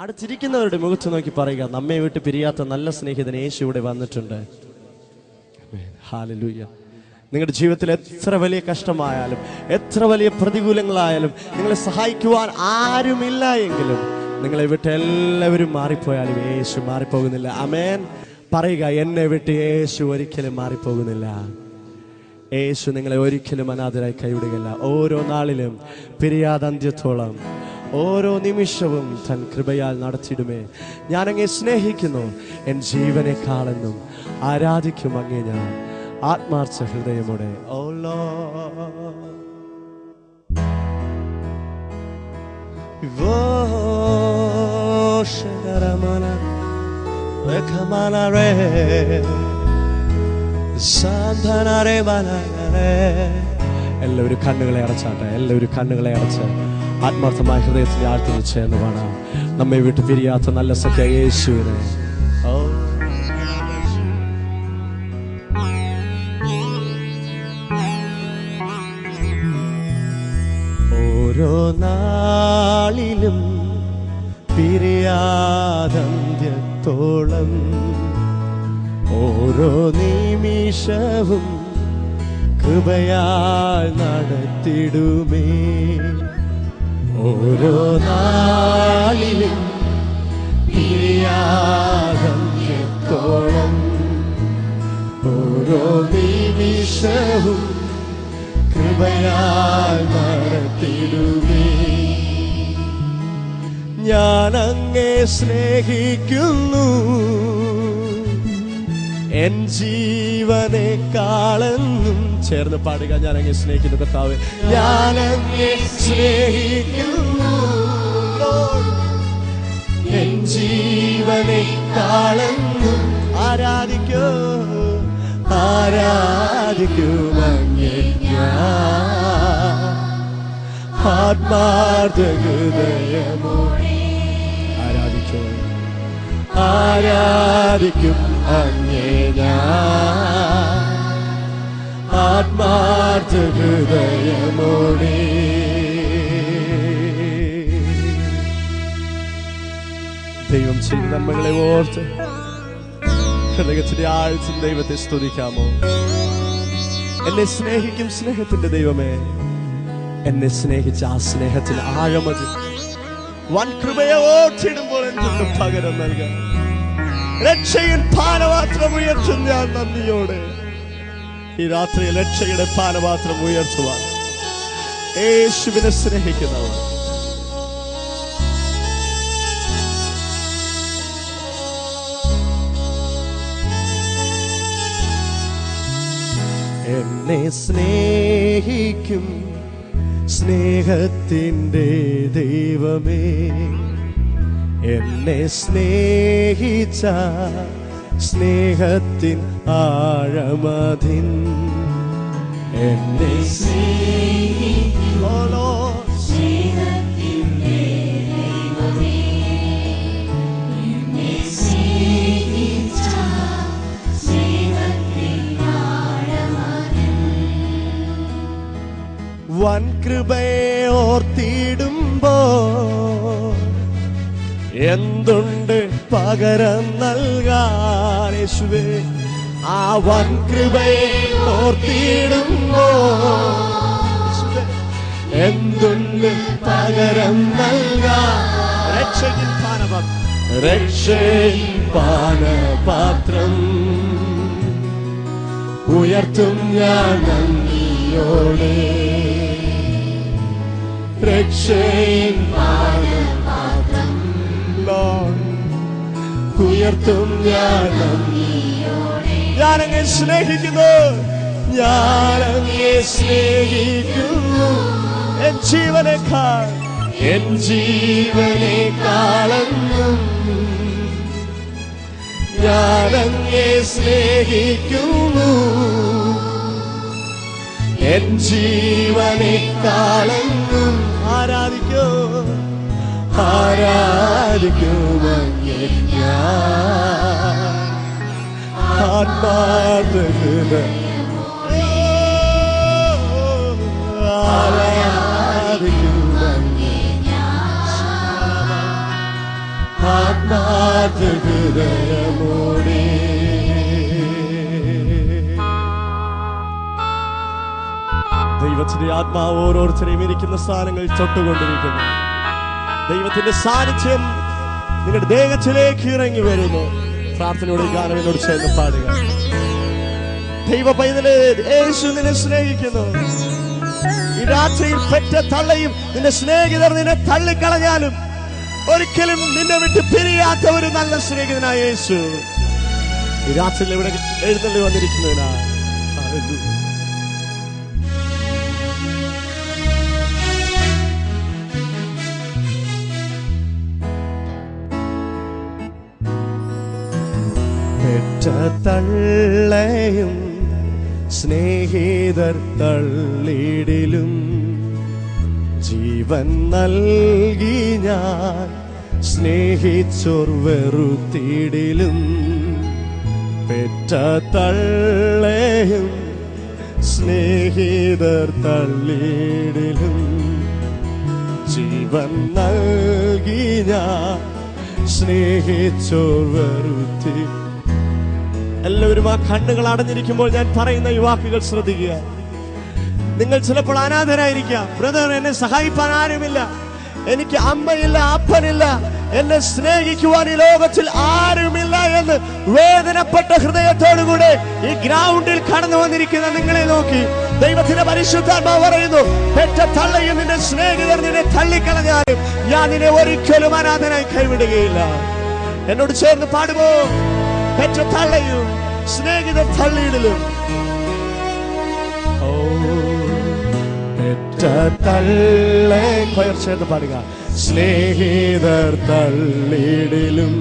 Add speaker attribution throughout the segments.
Speaker 1: അടുത്തിരിക്കുന്നവരുടെ മുഖത്ത് നോക്കി പറയുക, നമ്മെ വിട്ട് പിരിയാത്ത നല്ല സ്നേഹിതൻ യേശു ഇവിടെ വന്നിട്ടുണ്ട്. ഹല്ലേലൂയ. നിങ്ങളുടെ ജീവിതത്തിൽ എത്ര വലിയ കഷ്ടമായാലും എത്ര വലിയ പ്രതികൂലങ്ങളായാലും നിങ്ങളെ സഹായിക്കുവാൻ ആരുമില്ല എങ്കിലും നിങ്ങളെ വിട്ട് എല്ലാവരും മാറിപ്പോയാലും യേശു മാറിപ്പോകുന്നില്ല. ആമേൻ. പറയുക, എന്നെ വിട്ട് യേശു ഒരിക്കലും മാറിപ്പോകുന്നില്ല. യേശു നിങ്ങളെ ഒരിക്കലും അനാഥരായി കൈവിടുകയില്ല. ഓരോ നാളിലും പിരിയാതന്ത്യത്തോളം ഓരോ നിമിഷവും തൻ കൃപയാൽ നടത്തിയിടുമേ. ഞാൻ അങ്ങേ സ്നേഹിക്കുന്നു, എൻ ജീവനെക്കാളെന്നും ആരാധിക്കും അങ്ങേ ഞാൻ ആത്മാർത്ഥ ഹൃദയമോടെ. ഓ എല്ലാവരും കണ്ണുകളെ അടച്ചാട്ടെ. എല്ലാവരും കണ്ണുകളെ അടച്ച് ആത്മാർത്ഥമായ ഹൃദയത്തിൽ ആഴ്ത്തി ചേർന്ന് കാണാം. നമ്മെ വിട്ട് പിരിയാത്ത നല്ല സഖ്യ യേശുവിനെ. ഓരോ നാളിലും പിരിയാതന്ത്യത്തോളം ഓരോ നിമിഷവും കൃപയാൽ നടത്തിടുമേ. ഓരോ നാളിലും പിരിയാതന്ത്യത്തോളം ഓരോ നിമിഷവും കൃപയാൽ നടത്തിടുമേ. ഞാൻ അങ്ങേ സ്നേഹിക്കുന്നു, എൻ ജീവനെക്കാളെന്നും. ചേർന്ന് പാടുക, ഞാൻ അങ്ങേ സ്നേഹിക്കുന്നു കർത്താവേ. ഞാൻ അങ്ങേ സ്നേഹിക്കുന്നു, എൻ ജീവനെക്കാളെന്നും. ആരാധിക്കൂ ആരാധിക്കും അങ്ങേ ഞാൻ ആത്മാർത്ഥ ഹൃദയമോടെ. ആരാധിക്കൂ ആരാധിക്കും അങ്ങേ ഞാൻ ആത്മാർത്ഥ ഹൃദയമോടെ. ദൈവം ചെയ്യുന്ന നന്മകളെ ഓർത്ത് ഹൃദയത്തിന്റെ ആഴ്ച ദൈവത്തെ സ്തുതിക്കാമോ? എന്നെ സ്നേഹിക്കും സ്നേഹത്തിന്റെ ദൈവമേ, എന്നെ സ്നേഹിച്ച ആ സ്നേഹത്തിന് ആഴമതി വൻ കൃപയെ ഓർത്തിടുമ്പോൾ എന്തുണ്ട് പകരം നൽകാൻ. രക്ഷയിൽ പാനപാത്രം ഉയർത്തും ഞാൻ നന്ദിയോടെ. ഈ രാത്രി രക്ഷയുടെ പാനപാത്രം ഉയർത്തുവാൻ യേശുവിനെ സ്നേഹിക്കുന്നവർ എന്നെ സ്നേഹിക്കും സ്നേഹത്തിൻ്റെ ദൈവമേ, എന്നെ സ്നേഹിച്ച സ്നേഹത്തിൻ ആഴമതിൻ എന്നെ സ്നേഹിക്കുമോ സ്നേഹത്തിൻ്റെ ദൈവമേ, എന്നെ സ്നേഹിച്ച സ്നേഹത്തിൻ ആഴമതിൻ വൻ കൃപയെ ഓർത്തിടുമ്പോ എന്തുണ്ട് പകരം നൽകാൻ. യേശുവേ, ആ വൻ കൃപയെ ഓർത്തിടുമ്പോ എന്തുണ്ട് പകരം നൽകാൻ. രക്ഷയിൽ പാനപാത്രം ഉയർത്തും ഞാൻ നന്ദിയോടെ. രക്ഷയിൽ പാനപാത്രം ഉയർത്തും ഞാൻ നന്ദിയോടെ. ഞാനങ്ങെ സ്നേഹിക്കുന്നു, ഞാനങ്ങെ സ്നേഹിക്കുന്നു, എൻ ജീവനെക്കാളെന്നും ഞാനങ്ങെ സ്നേഹിക്കുന്നു, എൻ ജീവനെക്കാളെന്നും. ആരാധിക്കൂ ആരാധിക്കും അങ്ങേ ഞാൻ ആത്മാർത്ഥ ഹൃദയമോടെ. ആരാധിക്കും അങ്ങേ ഞാൻ ഹൃദയമോടെ. ദൈവത്തിന്റെ ആത്മാവ് ഓരോരുത്തരെയും ഇരിക്കുന്ന സ്ഥാനങ്ങളിൽ തൊട്ടുകൊണ്ടിരിക്കുന്നു. ദൈവത്തിന്റെ സാന്നിധ്യം നിങ്ങളുടെ ദേഹത്തിലേക്ക് ഇറങ്ങി വരുന്നു. പ്രാർത്ഥനയോടെ ഈ ഗാനം എന്നോട് ചേർന്ന് പാടുക. ദൈവ പൈതലേ, യേശു നിന്നെ സ്നേഹിക്കുന്നു. ഈ രാത്രിയിൽ പെറ്റ തള്ളയും നിന്റെ സ്നേഹിതർ നിന്നെ തള്ളിക്കളഞ്ഞാലും ഒരിക്കലും നിന്നെ വിട്ട് പിരിയാത്ത ഒരു നല്ല സ്നേഹിതനായ യേശു ഈ രാത്രിയിൽ ഇവിടെ എഴുന്നള്ളി വന്നിരിക്കുന്നതിനാണ്. പെറ്റ തള്ളയും സ്നേഹിതർ തള്ളിടിലും ജീവൻ നൽകി ഞാൻ സ്നേഹിച്ചോർ വെറുത്തിടിലും. പെറ്റ തള്ളയും സ്നേഹിതർ തള്ളിടിലും ജീവൻ നൽകി ഞാൻ സ്നേഹിച്ചോർ വെറുത്തി. എല്ലാവരും ആ കണ്ണുകൾ അടഞ്ഞിരിക്കുമ്പോൾ ഞാൻ പറയുന്ന ഈ വാക്കുകൾ ശ്രദ്ധിക്കുക. നിങ്ങൾ ചിലപ്പോൾ അനാഥരായിരിക്കാം. ബ്രദർ, എന്നെ സഹായിപ്പാൻ ആരുമില്ല, എനിക്ക് അമ്മയില്ല, അപ്പനില്ല, എന്നെ സ്നേഹിക്കുവാൻ ഈ ലോകത്തിൽ ആരുമില്ല എന്ന് വേദനപ്പെട്ട ഹൃദയത്തോടുകൂടെ ഈ ഗ്രൗണ്ടിൽ കടന്നു വന്നിരിക്കുന്ന നിങ്ങളെ നോക്കി ദൈവത്തിന്റെ പരിശുദ്ധാത്മാവ് പറയുന്നു, പെറ്റ തള്ളയും നിന്റെ സ്നേഹിതർ നിന്നെ തള്ളിക്കളഞ്ഞാലും ഞാൻ നിന്നെ ഒരിക്കലും അനാഥനായി കൈവിടുകയില്ല. എന്നോട് ചേർന്ന് പാടുമോ? പെറ്റ തള്ളയും സ്നേഹിതർ തള്ളിയിടലും. പെറ്റ തള്ളെ ചേർന്ന് പാടുക. സ്നേഹിതർ തള്ളിയിടലും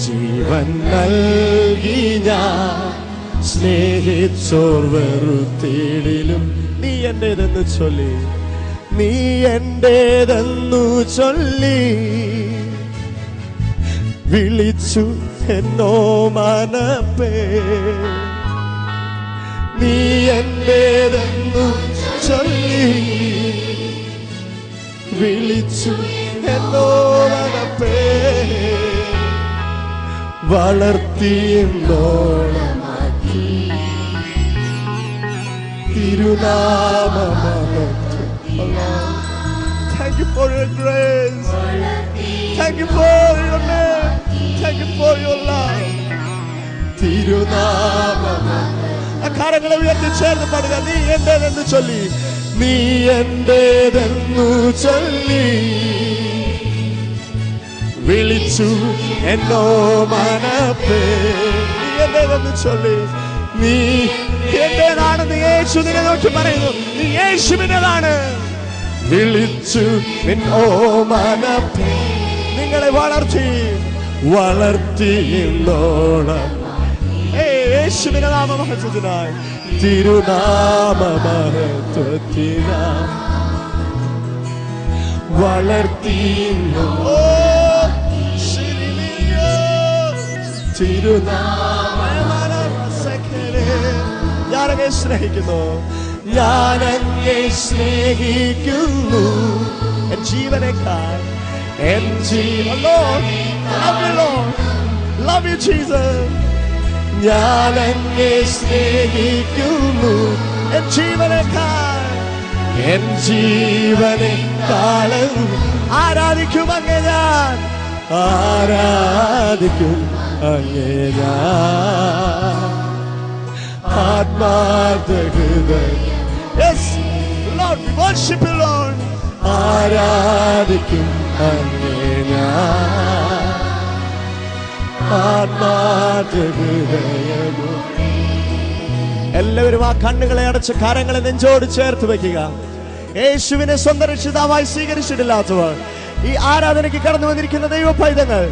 Speaker 1: ജീവൻ നൽകി ഞാൻ സ്നേഹിച്ചോർ വെറുത്തിടിലും. നീ എന്റേതെന്ന് ചൊല്ലി, നീ എന്റേതെന്നു ചൊല്ലി വിളിച്ചു എന്നോ മനപ്പേ. നീ എന്റേതെന്നു ചൊല്ലി വിളിച്ചു എന്നോ മനപ്പേ. വളർത്തിയെന്നോളമാക്കി തിരുനാമമഹത്വം. Thank you for your grace. Thank you for your name. Thank you for your love. തിരുനാമമഹത്വം. അക്കാരങ്ങളെ ഉയർത്തി ചേർന്ന് പാടുക. നീ എന്റേതെന്ന് ചൊല്ലി, നീ എന്റേതെന്നു ചൊല്ലി വിളിച്ചു എന്നോ മനപ്പേ. നീ എന്റേതെന്ന് ചൊല്ലി, നീ എന്റേതാണെന്ന് യേശു നിന്നെ നോക്കി പറയുന്നു. നീ യേശുവിൻ്റെതാണ്. വിളിച്ചു എന്നോ മനപ്പേ. നിങ്ങളെ വളർത്തിയെന്നോണം യേശുവിന്റെ നാമമഹത്വത്തിനായി തിരുനാമമഹത്വത്തിനായി വളർത്തിയെന്നോ ഞാനങ്ങെ സ്നേഹിക്കുന്നു, ഞാനങ്ങെ സ്നേഹിക്കുന്നു എൻ ജീവനേക്കാൾ. എൻ ജീവൻ love you Jesus. ഞാനങ്ങെ സ്നേഹിക്കുന്നു എൻ ജീവനേക്കാൾ. എൻ ജീവനേക്കാളും ആരാധിക്കും അങ്ങേ ഞാൻ, ആരാധിക്കും അങ്ങേ ഞാൻ ആത്മാർത്ഥ ഹൃദയം. Yes Lord, we worship you Lord. ആരാധിക്കും അങ്ങേ ഞാൻ ആത്മാർത്ഥ ഹൃദയമോ. എല്ലാവരും ആ കണ്ണുകളെ അടച്ച് കരങ്ങളെ നെഞ്ചോട് ചേർത്ത് വയ്ക്കുക. യേശുവിനെ സ്വന്തം രക്ഷിതാവായി സ്വീകരിച്ചിട്ടില്ലാത്തവർ, ഈ ആരാധനയ്ക്ക് കടന്നു വന്നിരിക്കുന്ന ദൈവ പൈതങ്ങൾ,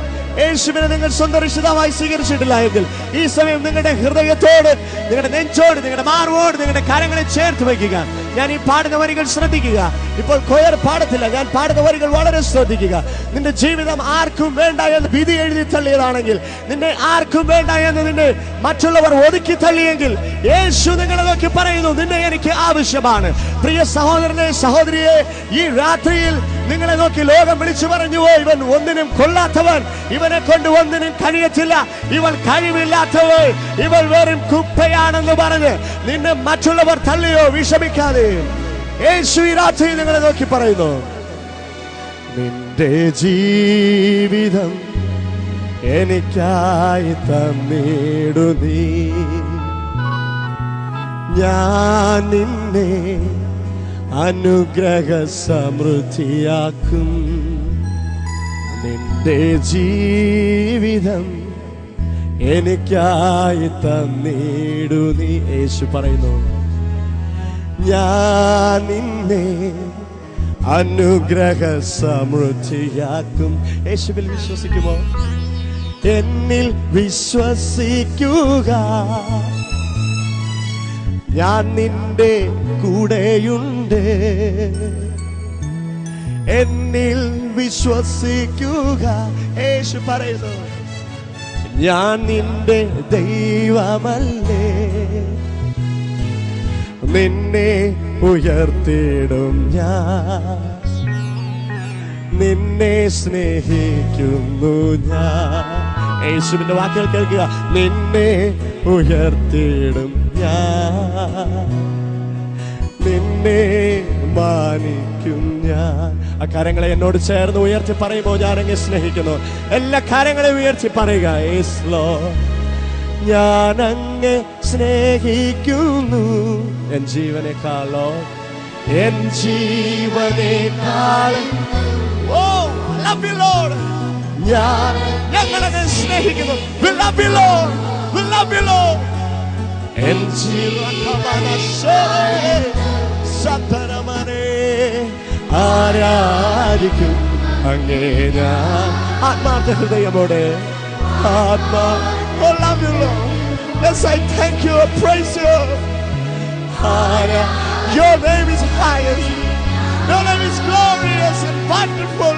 Speaker 1: യേശുവിനെ നിങ്ങൾ സ്വന്തം രക്ഷിതാവായി സ്വീകരിച്ചിട്ടില്ല എങ്കിൽ ഈ സമയം നിങ്ങളുടെ ഹൃദയത്തോട്, നിങ്ങളുടെ നെഞ്ചോട്, നിങ്ങളുടെ മാർവോട് നിങ്ങളുടെ കരങ്ങളെ ചേർത്ത് വയ്ക്കുക. ഞാൻ ഈ പാടുന്ന വരികൾ ശ്രദ്ധിക്കുക. ഇപ്പോൾ കൊയർ പാടത്തില്ല, ഞാൻ പാടുന്ന വരികൾ വളരെ ശ്രദ്ധിക്കുക. നിന്റെ ജീവിതം ആർക്കും വേണ്ട എന്ന് വിധി എഴുതി തള്ളിയതാണെങ്കിൽ, നിന്നെ ആർക്കും വേണ്ട എന്ന് നിന്നെ മറ്റുള്ളവർ ഒതുക്കി തള്ളിയെങ്കിൽ, യേശു നിങ്ങളെ നോക്കി പറയുന്നു, നിന്നെ എനിക്ക് ആവശ്യമാണ്. പ്രിയ സഹോദരനെ, സഹോദരിയെ, ഈ രാത്രിയിൽ നിങ്ങളെ നോക്കി ലോകം വിളിച്ചു പറഞ്ഞുവോ, ഇവൻ ഒന്നിനും കൊള്ളാത്തവൻ, ഇവനെ കൊണ്ട് ഒന്നിനും കഴിയത്തില്ല, ഇവൻ കഴിവില്ലാത്തവൻ, ഇവൻ വെറും കുപ്പയാണെന്ന് പറഞ്ഞ് നിന്നെ മറ്റുള്ളവർ തള്ളിയോ, വിഷമിക്കാതെ യേശു ഈ രാത്രി നിങ്ങളെ നോക്കി പറയുന്നു, നിന്റെ ജീവിതം എനിക്കായി തന്നിടു നീ, ഞാൻ നിന്നെ അനുഗ്രഹ സമൃദ്ധിയാക്കും. നിന്റെ ജീവിതം എനിക്കായി തന്നിടു നീ. യേശു പറയുന്നു, ഞാൻ നിന്നെ അനുഗ്രഹ സമൃദ്ധിയാക്കും. യേശുവിൽ വിശ്വസിക്കുമോ? എന്നിൽ വിശ്വസിക്കുക, ഞാൻ നിന്റെ കൂടെയുണ്ട്. എന്നിൽ വിശ്വസിക്കുക. യേശു പറയുന്നു, ഞാൻ നിന്റെ ദൈവമല്ലേ, നിന്നെ ഉയർത്തിടും ഞാൻ, നിന്നെ സ്നേഹിക്കുന്നു ഞാൻ. യേശുവിന്റെ വാക്കുകൾ കേൾക്കുക, നിന്നെ ഉയർത്തിടും ഞാൻ, നിന്നെ മാനിക്കും ഞാൻ. ആ കാര്യങ്ങളെ എന്നോട് ചേർന്ന് ഉയർത്തി പറയുമ്പോൾ ഞാൻ അങ്ങ് സ്നേഹിക്കുന്നു. എല്ലാ കാര്യങ്ങളെയും ഉയർത്തി പറയുക, യേസ് ലോർഡ്, ഞാൻ അങ്ങ് സ്നേഹിക്കുന്നു, എൻ ജീവനേക്കാളോ, എൻ ജീവനേക്കാളും. Oh, love you Lord. ഞങ്ങളെ സ്നേഹിക്കുന്നു. We love you Lord. We love you Lord. എൻ ജീവനേ ആരാധിക്കും അങ്ങേ ഞാൻ ആത്മാർത്ഥ ഹൃദയമോടെ. Oh, love you Lord. Yes, I thank you, I praise you. Your name is highest. Your name is glorious and wonderful.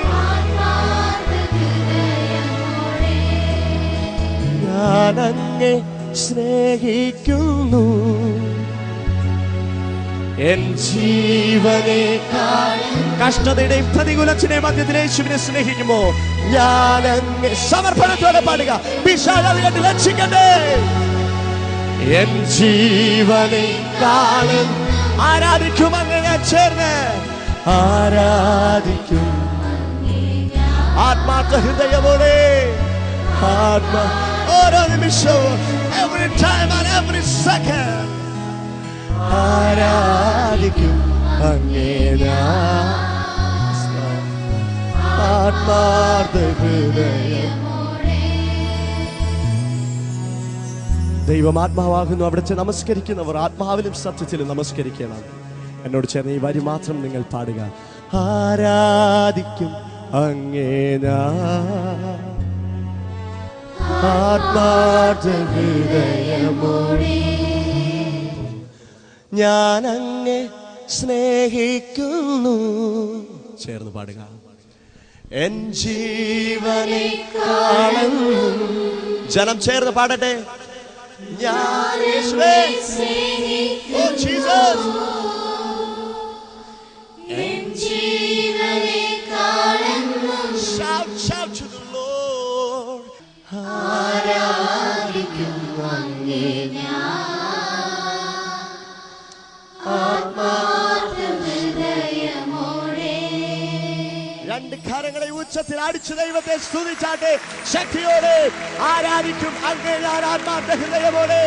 Speaker 1: ഞാൻ അങ്ങേ സ്നേഹിക്കുന്നു, എൻ ജീവനേക്കാൾ. കഷ്ടതയുടെയും പ്രതികൂലത്തിന്റെയും മധ്യത്തിൽ യേശുവിനെ സ്നേഹിക്കുമോ? ഞാൻ അങ്ങേ സമർപ്പണത്തോടെ പാടുക, പിശാചുകളെ രക്ഷിക്കട്ടെ. എൻ ജീവനേക്കാളും ആരാധിക്കും അങ്ങേ ഞാൻ ചേർന്ന് ആരാധിക്കും ആത്മാർത്ഥ ഹൃദയമോടെ. ഓരോ നിമിഷവും, every time and every second ആരാധിക്കും അങ്ങേ ഞാൻ ആത്മാർത്ഥ ഹൃദയം. ദൈവം ആത്മാവാകുന്നു, അവിടുത്തെ നമസ്കരിക്കുന്നവർ ആത്മാവിലും സത്യത്തിലും നമസ്കരിക്കണം. എന്നോട് ചേർന്ന് ഈ വരി മാത്രം നിങ്ങൾ പാടുക, ആരാധിക്കും അങ്ങേ ഞാൻ ആത്മാർത്ഥ ഹൃദയമോടെ. ഞാൻ അങ്ങേ സ്നേഹിക്കുന്നു. ചേർന്ന് പാടുക, എൻ ജീവനേക്കാളും. ജനം ചേർന്ന് പാടട്ടെ, ഞാൻ യേശുവേ സ്നേഹിക്കുന്നു. ഓ ജീസസ്, എൻ ജീവനേക്കാളും. Shout, shout to the Lord. ആരാധിക്കും അങ്ങേ ഞാൻ ആത്മാർത്ഥ ഹൃദയമോടെ. രണ്ട് കരങ്ങളെ ഉച്ചത്തിൽ അടിച്ചു ദൈവത്തെ സ്തുതിച്ചാട്ടെ, ശക്തിയോടെ ആരാധിക്കും അങ്ങേ ഞാൻ ആത്മാർത്ഥ ഹൃദയമോടെ.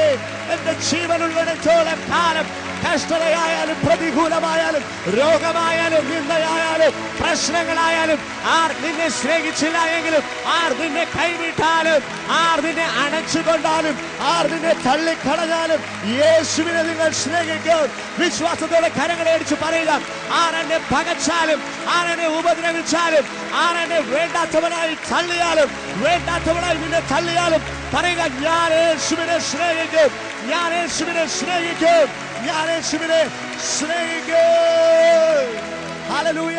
Speaker 1: എന്റെ ജീവനുള്ളിടത്തോളം കാലം കഷ്ടതയായാലും പ്രതികൂലമായാലും രോഗമായാലും നിന്ദയായാലും പ്രശ്നങ്ങളായാലും, ആർ നിന്നെ സ്നേഹിച്ചില്ല എങ്കിലും, ആർ നിന്നെ കൈവിട്ടാലും, ആർ നിന്നെ അണച്ചുകൊണ്ടാലും, ആർ നിന്നെ തള്ളിക്കളഞ്ഞാലും, യേശുവിനെ നിങ്ങൾ സ്നേഹിക്കും. വിശ്വാസത്തോടെ കരങ്ങളെ അടിച്ച് പറയുക, ആരെന്നെ പകച്ചാലും, ആരെന്നെ ഉപദ്രവിച്ചാലും, ആരെന്നെ വേണ്ടാത്തവനായി തള്ളിയാലും, വേണ്ടാത്തവനായി നിന്നെ തള്ളിയാലും പറയുക, ഞാൻ യേശുവിനെ സ്നേഹിക്കും, ഞാൻ യേശുവിനെ സ്നേഹിക്കും, ഞാൻ യേശുവിനെ സ്നേഹിക്കും. ഹല്ലേലൂയ.